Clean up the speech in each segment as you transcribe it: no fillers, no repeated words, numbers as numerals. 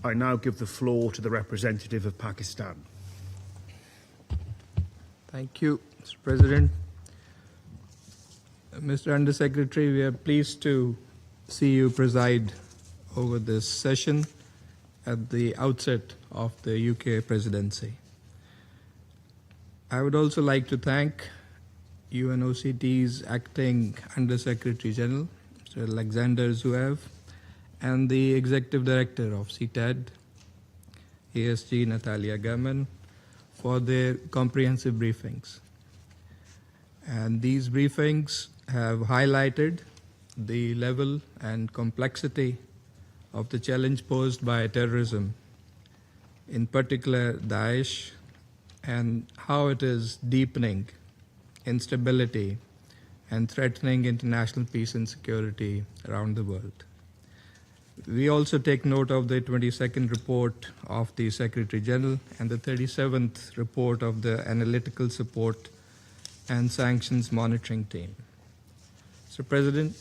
I now give the floor to the representative of Pakistan. Thank you, Mr. President. Mr. Undersecretary, we are pleased to see you preside over this session at the outset of the UK presidency. I would also like to thank UNOCT's Acting Undersecretary General, Mr. Alexander Zuev, and the Executive Director of CTAD, ASG Natalia Gammon, for their comprehensive briefings. And these briefings have highlighted the level and complexity of the challenge posed by terrorism, in particular Daesh, and how it is deepening instability and threatening international peace and security around the world. We also take note of the 22nd report of the Secretary General and the 37th report of the Analytical Support and Sanctions Monitoring Team. Mr. President,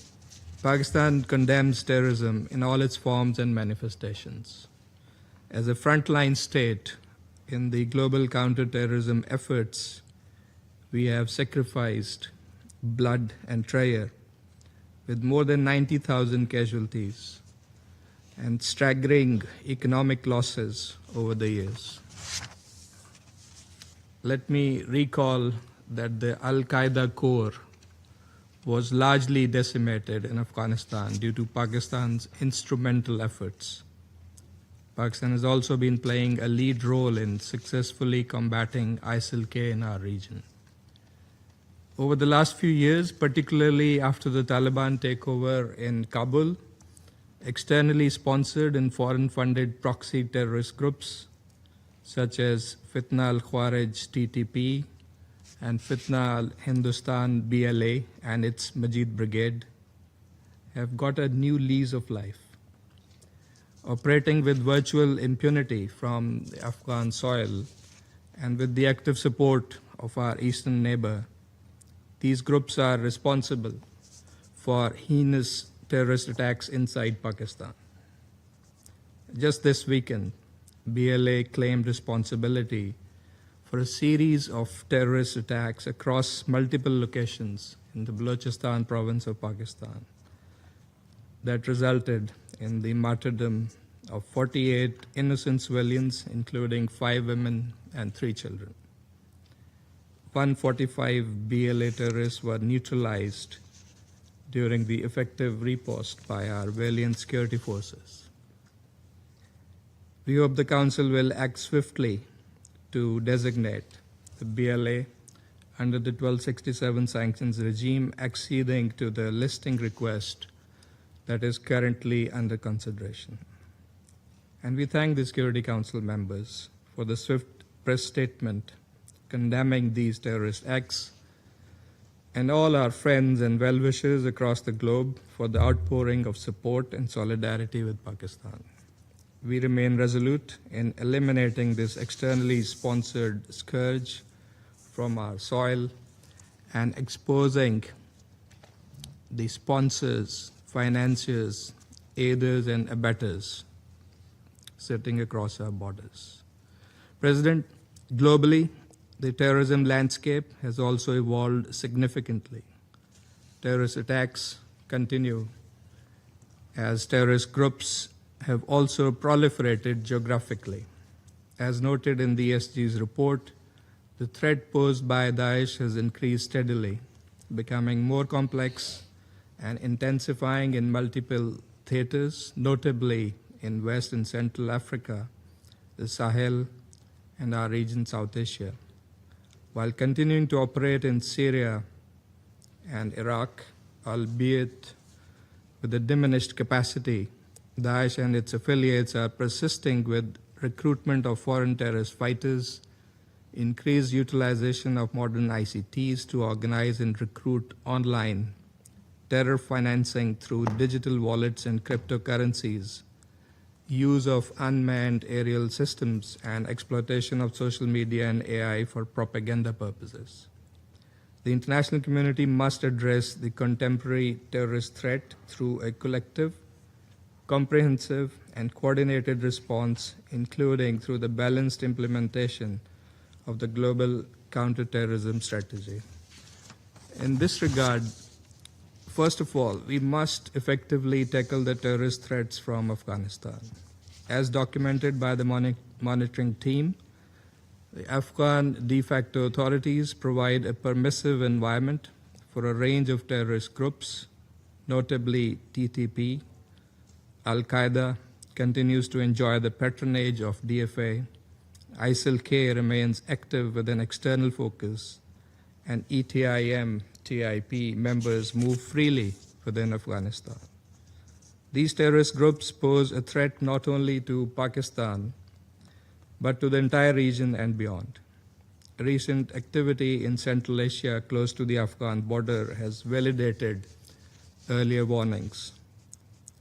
Pakistan condemns terrorism in all its forms and manifestations. As a frontline state in the global counterterrorism efforts, we have sacrificed blood and treasure with more than 90,000 casualties and staggering economic losses over the years. Let me recall that the Al-Qaeda core was largely decimated in Afghanistan due to Pakistan's instrumental efforts. Pakistan has also been playing a lead role in successfully combating ISIL-K in our region. Over the last few years, particularly after the Taliban takeover in Kabul, externally sponsored and foreign-funded proxy terrorist groups such as Fitna al-Khawarij TTP and Fitna al-Hindustan BLA and its Majid Brigade have got a new lease of life. Operating with virtual impunity from the Afghan soil and with the active support of our eastern neighbor, these groups are responsible for heinous terrorist attacks inside Pakistan. Just this weekend, BLA claimed responsibility for a series of terrorist attacks across multiple locations in the Balochistan province of Pakistan that resulted in the martyrdom of 48 innocent civilians, including 5 women and 3 children. 145 BLA terrorists were neutralized during the effective riposte by our valiant security forces. We hope the Council will act swiftly to designate the BLA under the 1267 sanctions regime, acceding to the listing request that is currently under consideration. And we thank the Security Council members for the swift press statement condemning these terrorist acts, and all our friends and well-wishers across the globe for the outpouring of support and solidarity with Pakistan. We remain resolute in eliminating this externally sponsored scourge from our soil and exposing the sponsors, financiers, aiders, and abettors sitting across our borders. President, globally, the terrorism landscape has also evolved significantly. Terrorist attacks continue as terrorist groups have also proliferated geographically. As noted in the ESG's report, the threat posed by Daesh has increased steadily, becoming more complex and intensifying in multiple theaters, notably in West and Central Africa, the Sahel, and our region, South Asia. While continuing to operate in Syria and Iraq, albeit with a diminished capacity, Daesh and its affiliates are persisting with recruitment of foreign terrorist fighters, increased utilization of modern ICTs to organize and recruit online, terror financing through digital wallets and cryptocurrencies, use of unmanned aerial systems, and exploitation of social media and AI for propaganda purposes. The international community must address the contemporary terrorist threat through a collective comprehensive and coordinated response, including through the balanced implementation of the global counterterrorism strategy. In this regard, first of all, we must effectively tackle the terrorist threats from Afghanistan. As documented by the monitoring team, the Afghan de facto authorities provide a permissive environment for a range of terrorist groups, notably TTP. Al-Qaeda continues to enjoy the patronage of DFA. ISIL-K remains active with an external focus, and ETIM, TIP members move freely within Afghanistan. These terrorist groups pose a threat not only to Pakistan, but to the entire region and beyond. Recent activity in Central Asia close to the Afghan border has validated earlier warnings.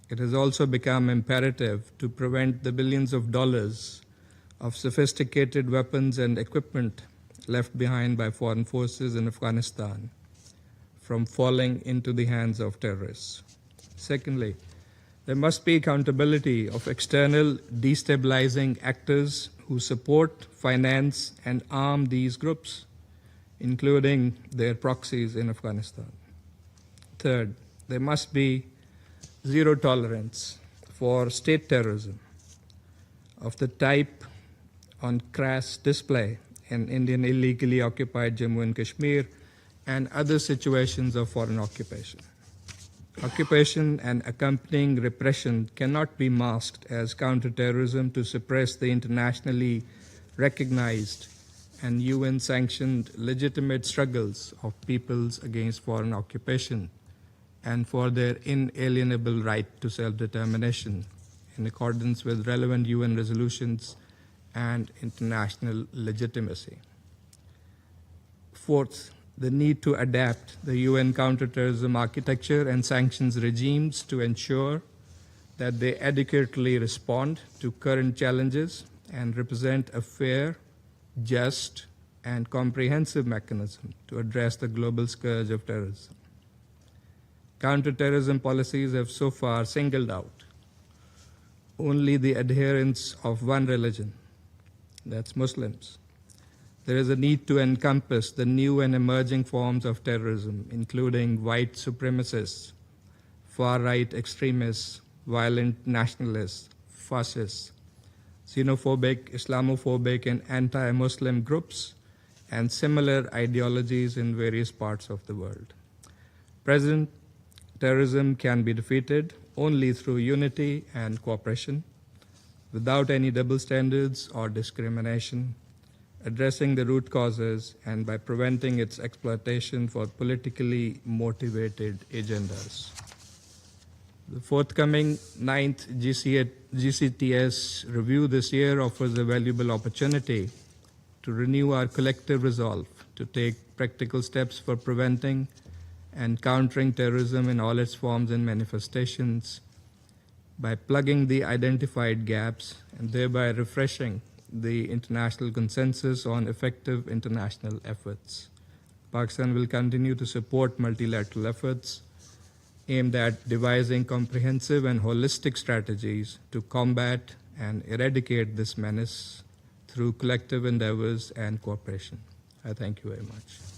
It has also become imperative to prevent the billions of dollars of sophisticated weapons and equipment left behind by foreign forces in Afghanistan from falling into the hands of terrorists. Secondly, there must be accountability of external destabilizing actors who support, finance, and arm these groups, including their proxies in Afghanistan. Third, there must be zero tolerance for state terrorism of the type on crass display in Indian illegally occupied Jammu and Kashmir and other situations of foreign occupation. Occupation and accompanying repression cannot be masked as counterterrorism to suppress the internationally recognized and UN-sanctioned legitimate struggles of peoples against foreign occupation and for their inalienable right to self-determination in accordance with relevant UN resolutions and international legitimacy. Fourth, the need to adapt the UN counterterrorism architecture and sanctions regimes to ensure that they adequately respond to current challenges and represent a fair, just, and comprehensive mechanism to address the global scourge of terrorism. Counterterrorism policies have so far singled out only the adherents of one religion, that's Muslims. There is a need to encompass the new and emerging forms of terrorism, including white supremacists, far-right extremists, violent nationalists, fascists, xenophobic, Islamophobic, and anti-Muslim groups, and similar ideologies in various parts of the world. Present terrorism can be defeated only through unity and cooperation, without any double standards or discrimination, addressing the root causes, and by preventing its exploitation for politically motivated agendas. The forthcoming 9th GCTS review this year offers a valuable opportunity to renew our collective resolve to take practical steps for preventing and countering terrorism in all its forms and manifestations by plugging the identified gaps and thereby refreshing the international consensus on effective international efforts. Pakistan will continue to support multilateral efforts aimed at devising comprehensive and holistic strategies to combat and eradicate this menace through collective endeavors and cooperation. I thank you very much.